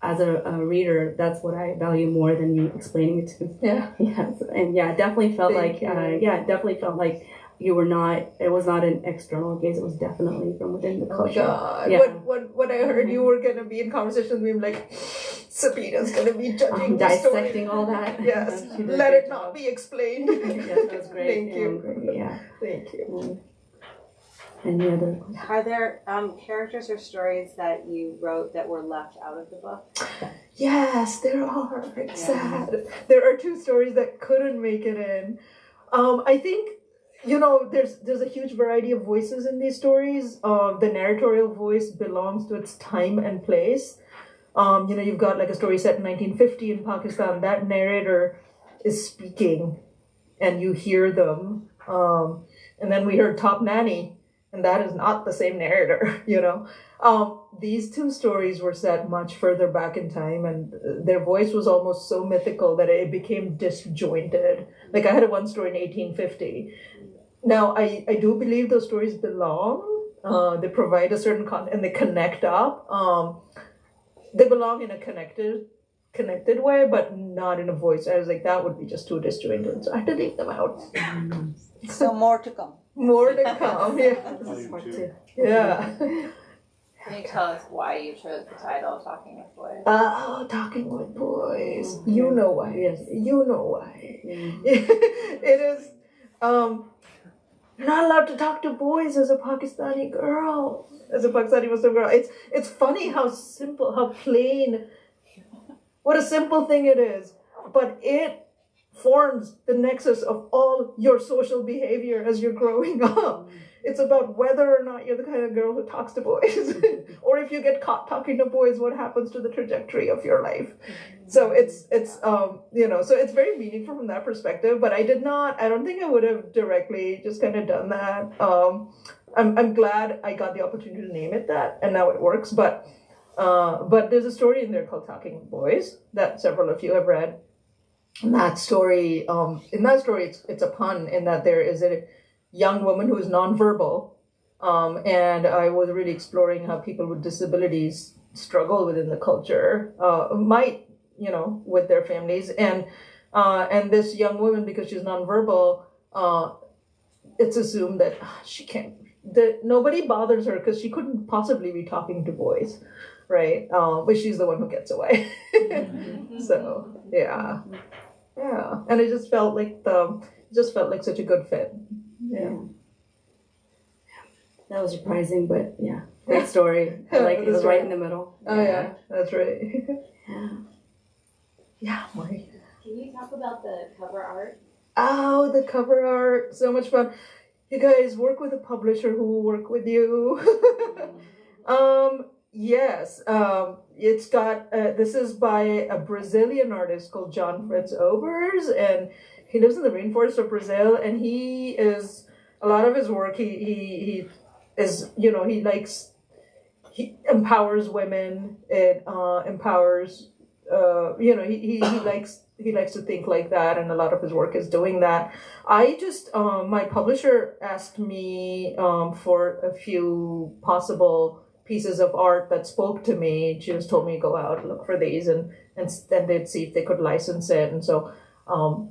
as a reader, that's what I value more than you explaining it to me. Yeah. Yes. And yeah, it definitely felt like you were not, it was not an external gaze, it was definitely from within the culture.
Oh God.
Yeah.
What I heard, you were going to be in conversation with me, I'm like, Sabina's going to be judging the story.
Dissecting all that.
Yes. Let it not be explained.
Yes, that's great.
Thank you.
Yeah.
Thank you.
Any other?
Are there characters or stories that you wrote that were left out of the book?
Yes, there are. It's sad. There are two stories that couldn't make it in. I think, there's a huge variety of voices in these stories. The narratorial voice belongs to its time and place. You've got like a story set in 1950 in Pakistan. That narrator is speaking and you hear them. And then we heard Top Nanny, and that is not the same narrator, These two stories were set much further back in time, and their voice was almost so mythical that it became disjointed. Like I had one story in 1850. Now, I do believe those stories belong. They provide a certain content, and they connect up. They belong in a connected way, but not in a voice. I was like, that would be just too disjointed, so I had to leave them out.
So more to come.
More to come, yeah.
This is part two.
Yeah.
Can you tell us why you chose the title Talking with Boys?
Talking with boys. You know why.
Yes.
You know why.
Yeah.
It is, you're not allowed to talk to boys as a Pakistani girl, as a Pakistani Muslim girl. It's funny how simple, how plain, what a simple thing it is. But it forms the nexus of all your social behavior as you're growing up. It's about whether or not you're the kind of girl who talks to boys, or if you get caught talking to boys, what happens to the trajectory of your life. So it's so it's very meaningful from that perspective. But I don't think I would have directly just kind of done that. I'm glad I got the opportunity to name it that, and now it works. But there's a story in there called Talking with Boys that several of you have read. In that story, it's a pun in that there is a young woman who is nonverbal, and I was really exploring how people with disabilities struggle within the culture, with their families, and this young woman, because she's nonverbal, it's assumed that she can't, that nobody bothers her because she couldn't possibly be talking to boys, right? But she's the one who gets away. So yeah, and it just felt like such a good fit. Yeah.
That was surprising, but yeah, great story. I like it was right in the middle.
Oh yeah, that's right.
Yeah.
Yeah, Marie.
Can you talk about the cover art?
Oh, the cover art, so much fun. You guys work with a publisher who will work with you. Yes. It's got this is by a Brazilian artist called John Fritz Obers, and he lives in the rainforest of Brazil, and he is a lot of his work. He is he empowers women. It empowers. He likes to think like that, and a lot of his work is doing that. I just my publisher asked me for a few possible pieces of art that spoke to me. She just told me go out, look for these, and then they'd see if they could license it. And so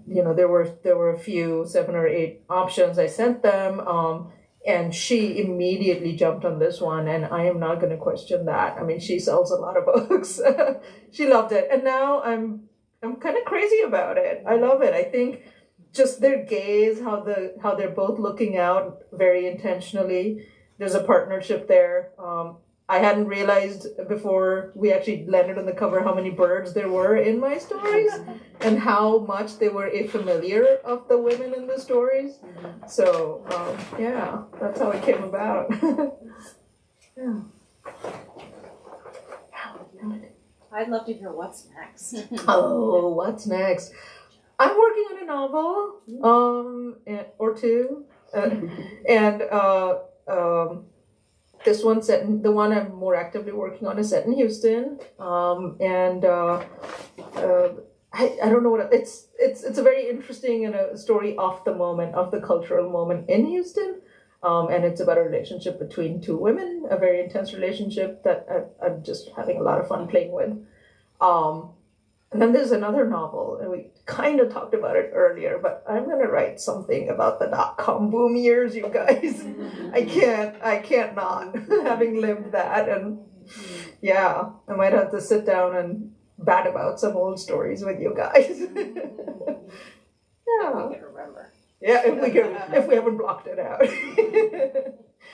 there were a few 7 or 8 options. I sent them, and she immediately jumped on this one, and I am not going to question that. I mean, she sells a lot of books. She loved it, and now I'm kind of crazy about it. I love it. I think just their gaze, how they're both looking out very intentionally. There's a partnership there. I hadn't realized before we actually landed on the cover how many birds there were in my stories and how much they were familiar of the women in the stories. So, that's how it came about. Yeah.
I'd love to hear what's next.
Oh, what's next? I'm working on a novel, or two, and this one's set the one I'm more actively working on is set in Houston, and I don't know what it's a very interesting and a story of the cultural moment in Houston, and it's about a relationship between 2 women, a very intense relationship that I'm just having a lot of fun playing with. And then there's another novel, and we kind of talked about it earlier, but I'm going to write something about the .com boom years, you guys. I can't not, having lived that. And yeah, I might have to sit down and bat about some old stories with you guys. Yeah.
We can remember.
Yeah, if we haven't blocked it out.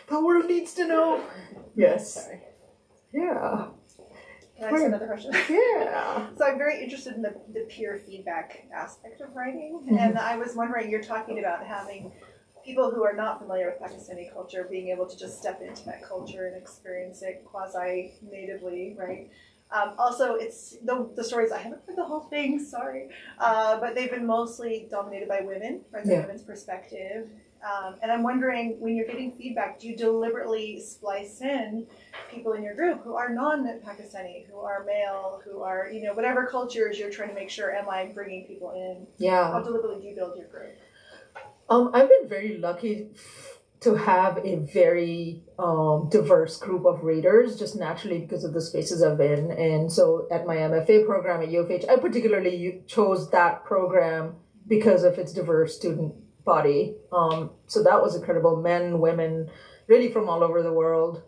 The world needs to know. Yes.
Sorry.
Yeah.
Can I ask another question?
Yeah.
So I'm very interested in the peer feedback aspect of writing, and I was wondering, you're talking about having people who are not familiar with Pakistani culture being able to just step into that culture and experience it quasi-natively, right? Also, it's the stories, I haven't read the whole thing, sorry, but they've been mostly dominated by women, from the women's perspective. And I'm wondering, when you're getting feedback, do you deliberately splice in people in your group who are non-Pakistani, who are male, who are, whatever cultures you're trying to make sure, am I bringing people in?
Yeah.
How deliberately do you build your group?
I've been very lucky to have a very diverse group of readers, just naturally because of the spaces I've been. And so at my MFA program at UFH, I particularly chose that program because of its diverse student body. So that was incredible. Men, women, really from all over the world.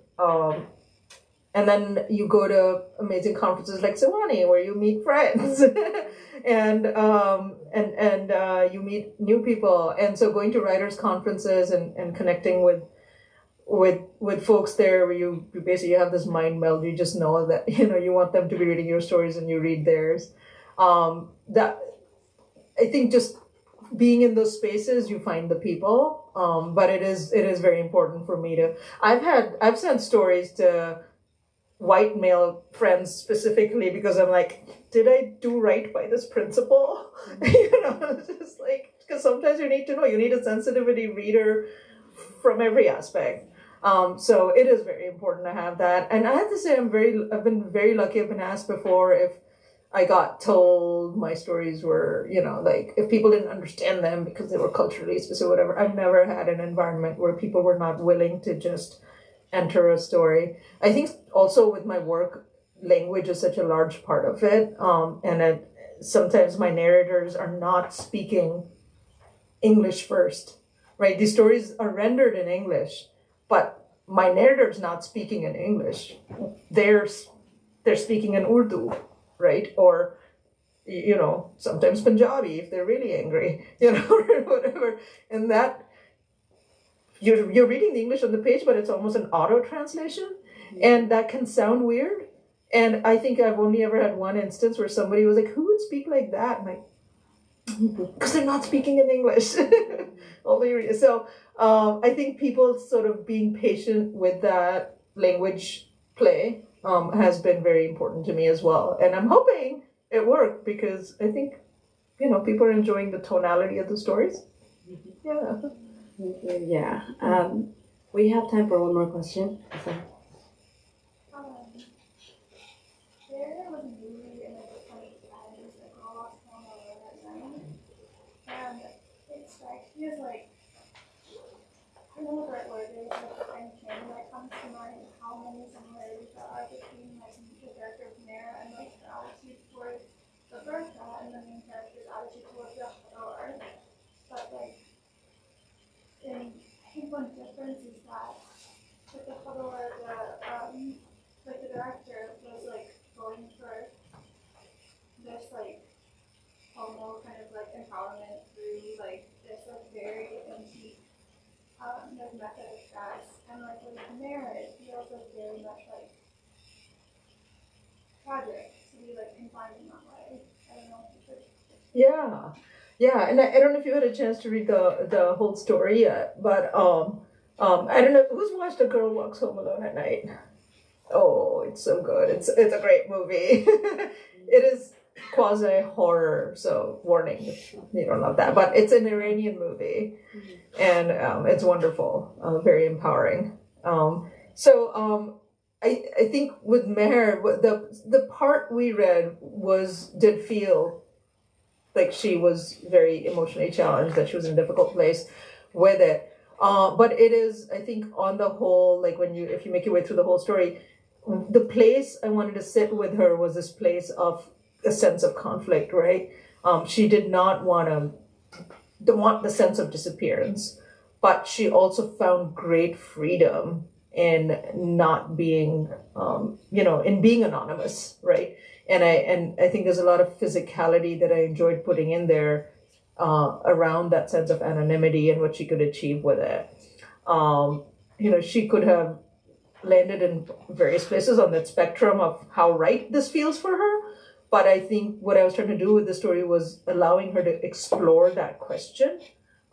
And then you go to amazing conferences like Sewanee, where you meet friends and you meet new people. And so going to writers' conferences and connecting with folks there, where you basically have this mind meld. You just know that you want them to be reading your stories and you read theirs. I think just being in those spaces, you find the people. But it is very important for me to. I've sent stories to white male friends specifically because I'm like, did I do right by this principal? It's just like, because sometimes you need to know, you need a sensitivity reader from every aspect. So it is very important to have that. And I have to say, I've been very lucky. I've been asked before if I got told my stories were, like if people didn't understand them because they were culturally specific, whatever. I've never had an environment where people were not willing to just enter a story. I think also with my work, language is such a large part of it. Sometimes my narrators are not speaking English first, right? These stories are rendered in English, but my narrator's not speaking in English. They're speaking in Urdu, right? Or, sometimes Punjabi if they're really angry, or whatever. And that, you're reading the English on the page, but it's almost an auto translation, and that can sound weird. And I think I've only ever had one instance where somebody was like, "Who would speak like that?" And because they're not speaking in English. So I think people sort of being patient with that language play has been very important to me as well. And I'm hoping it worked because I think people are enjoying the tonality of the stories. Yeah.
Yeah. We have time for one more question. So.
There was a movie in the 2010s, A Girl Lost Home Alone at Night, and it strikes me as like, I don't know what the right word is, like the kind of thing that comes to mind, how many similarities there are between like the character of Mara and like the attitude towards the burqa and the main character's attitude towards the door. But like, I think one difference is that with the Hador, like the director was like going for this like homo kind of like empowerment through like this like very antique like method of sex, and like with marriage it feels like very much like tragic to be like confined in that way. I don't know if you could.
Yeah, and I don't know if you had a chance to read the whole story yet, but I don't know who's watched A Girl Walks Home Alone at Night. Oh, it's so good. It's a great movie. It is quasi horror, so warning if you don't love that. But it's an Iranian movie, and it's wonderful, very empowering. I think with Meher, the part we read did feel like she was very emotionally challenged, that she was in a difficult place with it. But it is, I think, on the whole, like if you make your way through the whole story, the place I wanted to sit with her was this place of a sense of conflict, right? She did not want the sense of disappearance, but she also found great freedom in not being, in being anonymous, right? And I think there's a lot of physicality that I enjoyed putting in there around that sense of anonymity and what she could achieve with it. She could have landed in various places on that spectrum of how right this feels for her. But I think what I was trying to do with the story was allowing her to explore that question.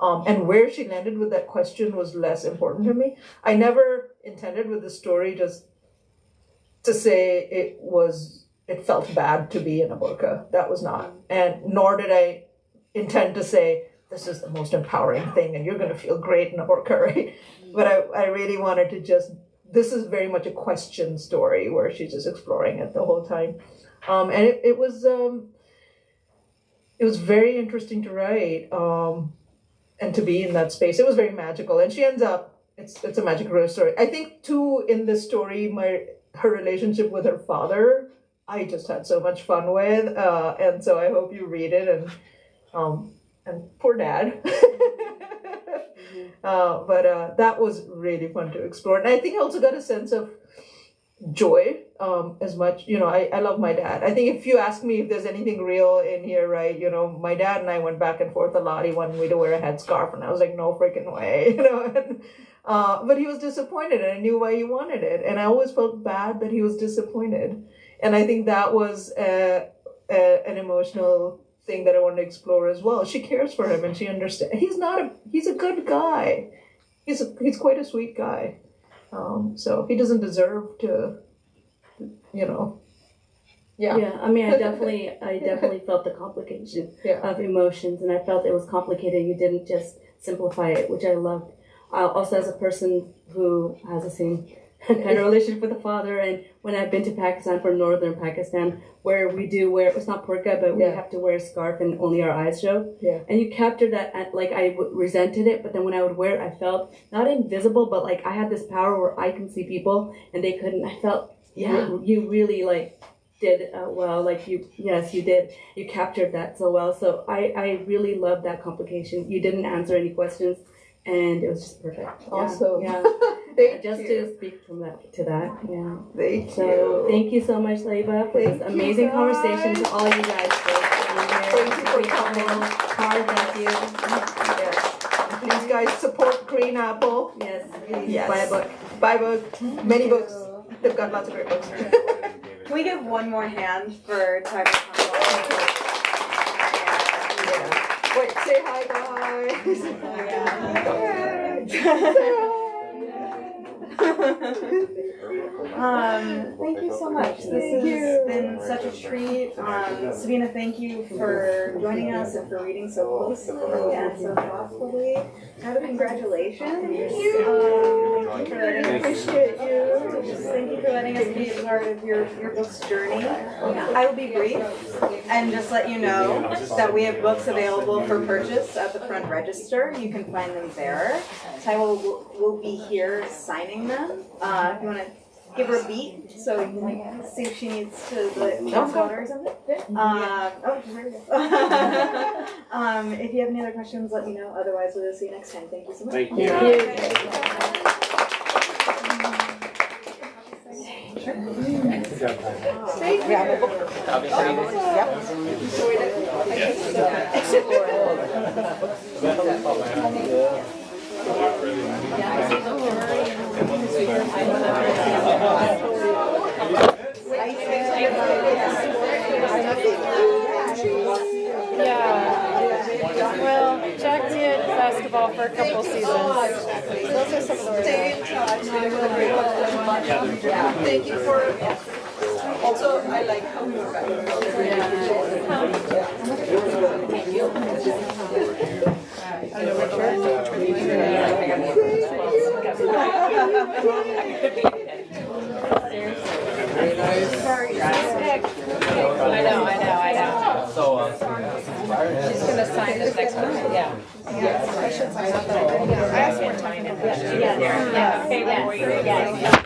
And where she landed with that question was less important to me. I never intended with the story just to say it felt bad to be in a burqa. That was not. And nor did I intend to say, this is the most empowering thing and you're going to feel great in a burqa, right? But I really wanted to this is very much a question story where she's just exploring it the whole time. And it was very interesting to write and to be in that space. It was very magical. And she ends up, it's a magical story. I think too, in this story, her relationship with her father, I just had so much fun with. And so I hope you read it and poor dad. But that was really fun to explore. And I think I also got a sense of joy as much. I love my dad. I think if you ask me if there's anything real in here, right, my dad and I went back and forth a lot. He wanted me to wear a headscarf and I was like, no freaking way, but he was disappointed and I knew why he wanted it. And I always felt bad that he was disappointed. And I think that was an emotional thing that I want to explore as well. She cares for him and she understands. He's a good guy. He's quite a sweet guy. So he doesn't deserve to, Yeah.
Yeah, I mean, I definitely felt the complication
Yeah.
of emotions, and I felt it was complicated. You didn't just simplify it, which I loved. Also, as a person who has the same kind of relationship with the father, and when I've been to Pakistan, from northern Pakistan, where we do wear, it's not burqa, but we
Yeah.
have to wear a scarf and only our eyes show.
Yeah.
And you captured that, like I resented it, but then when I would wear it, I felt not invisible, but like I had this power where I can see people and they couldn't. I felt, you really like did well, like you did. You captured that so well. So I really loved that complication. You didn't answer any questions, and it was just perfect.
Awesome.
Yeah.
Thank
Just
you.
to speak from that to that. Yeah.
Thank
So
you.
thank you so much, Tayyba, for this
Thank you,
amazing
guys.
conversation. To all you guys for being here.
Thank you for coming.
Hard, thank you.
Yes. Please, guys, support Green Apple.
Yes.
Yes.
Buy a book.
Buy a book. Many books. They've got lots of great books.
Can we give one more hand for Tayyba Kanwal?
Wait, say hi, guys.
Thank you so much. This has been such a treat. Sabina, thank you for joining us and for reading so closely and so thoughtfully. Tyler, congratulations. Thank you. Thank you for letting us,
Appreciate you.
thank you for letting us be a part of your book's journey. I will be brief and just let you know that we have books available for purchase at the front register. You can find them there. Tyler will be here signing them. If you want to give her a beat so you can see if she needs to jump water or something. If you have any other questions, let me know. Otherwise, we'll see you next time. Thank you so much.
Thank you.
Yeah. Well, Jack did basketball for a couple seasons. Those are some of the words.
Stay in touch. Thank you for. Also, I like how you
I know.
So,
She's gonna sign this next one. Yeah. I should sign that. I asked one time. Yeah.